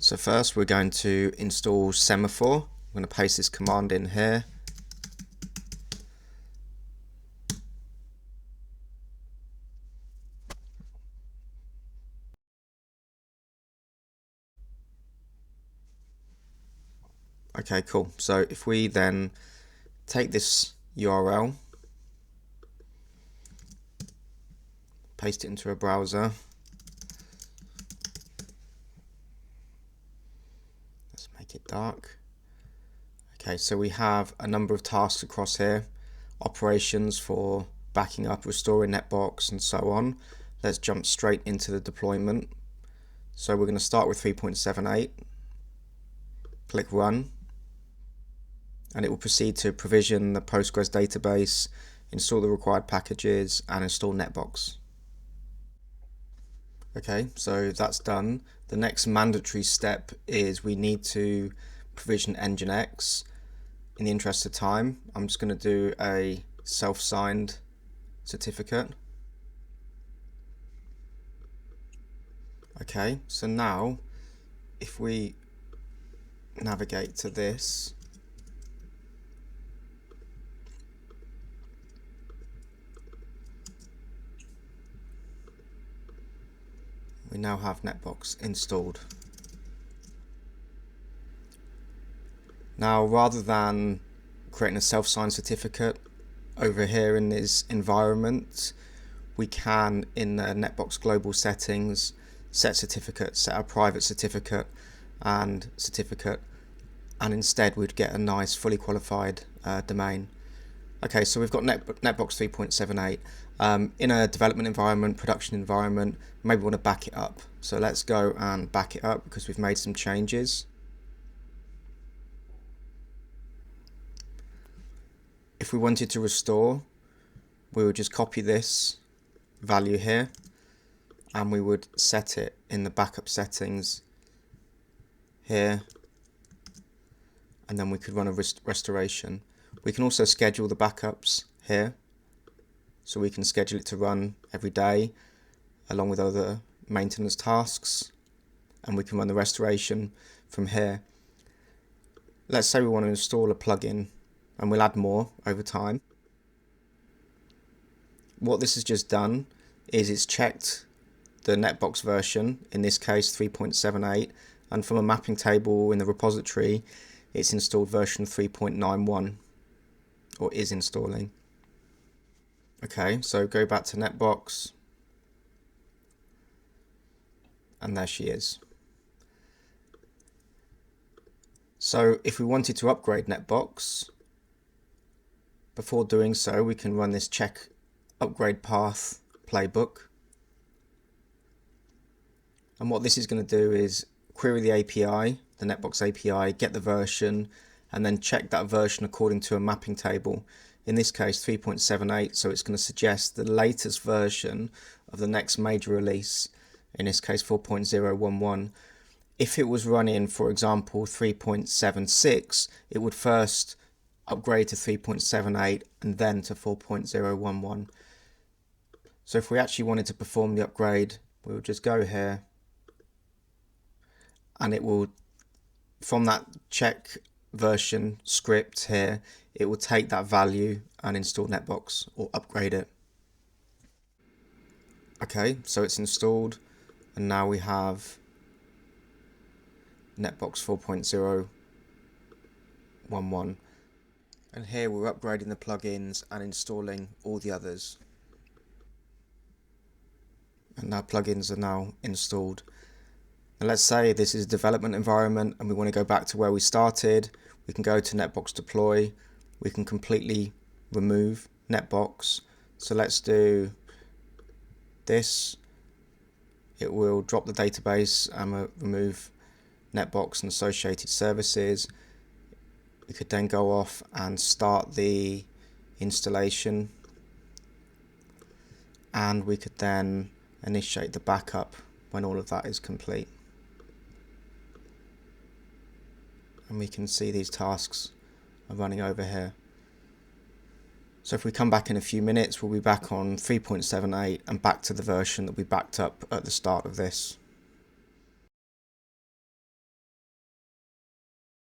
So first we're going to install Semaphore. I'm going to paste this command in here. Okay, cool. So if we then take this URL, paste it into a browser. Let's make it dark. Okay, so we have a number of tasks across here, operations for backing up, restoring NetBox, and so on. Let's jump straight into the deployment. So we're going to start with 3.78, click Run, and it will proceed to provision the Postgres database, install the required packages, and install NetBox. Okay, so that's done. The next mandatory step is we need to provision Nginx. In the interest of time, I'm just going to do a self-signed certificate. Okay, so now if we navigate to this, we now have NetBox installed. Now, rather than creating a self-signed certificate over here in this environment, we can, in the NetBox global settings, set certificate, set a private certificate, and instead we'd get a nice fully qualified domain. Okay, so we've got NetBox 3.78. In a development environment, production environment, maybe we want to back it up. So let's go and back it up because we've made some changes. If we wanted to restore, we would just copy this value here and we would set it in the backup settings here, and then we could run a restoration. We can also schedule the backups here, so we can schedule it to run every day along with other maintenance tasks, and we can run the restoration from here. Let's say we want to install a plugin, and we'll add more over time. What this has just done is it's checked the NetBox version, in this case 3.78, and from a mapping table in the repository it's installed version 3.91, or is installing. Okay, so go back to NetBox, and there she is. So if we wanted to upgrade NetBox, before doing so we can run this check upgrade path playbook, and what this is going to do is query the API, the NetBox API, get the version, and then check that version according to a mapping table. In this case 3.78, so it's going to suggest the latest version of the next major release, in this case 4.011. If it was running, for example, 3.76, it would first upgrade to 3.78 and then to 4.011. So if we actually wanted to perform the upgrade, we will just go here, and it will, from that check version script here, it will take that value and install NetBox or upgrade it. Okay, so it's installed, and now we have NetBox 4.011, and here we're upgrading the plugins and installing all the others, and our plugins are now installed. And let's say this is a development environment and we want to go back to where we started. We can go to NetBox deploy. We can completely remove NetBox. So let's do this. It will drop the database and remove NetBox and associated services. We could then go off and start the installation, and we could then initiate the backup when all of that is complete. And we can see these tasks are running over here. So if we come back in a few minutes, we'll be back on 3.78 and back to the version that we backed up at the start of this.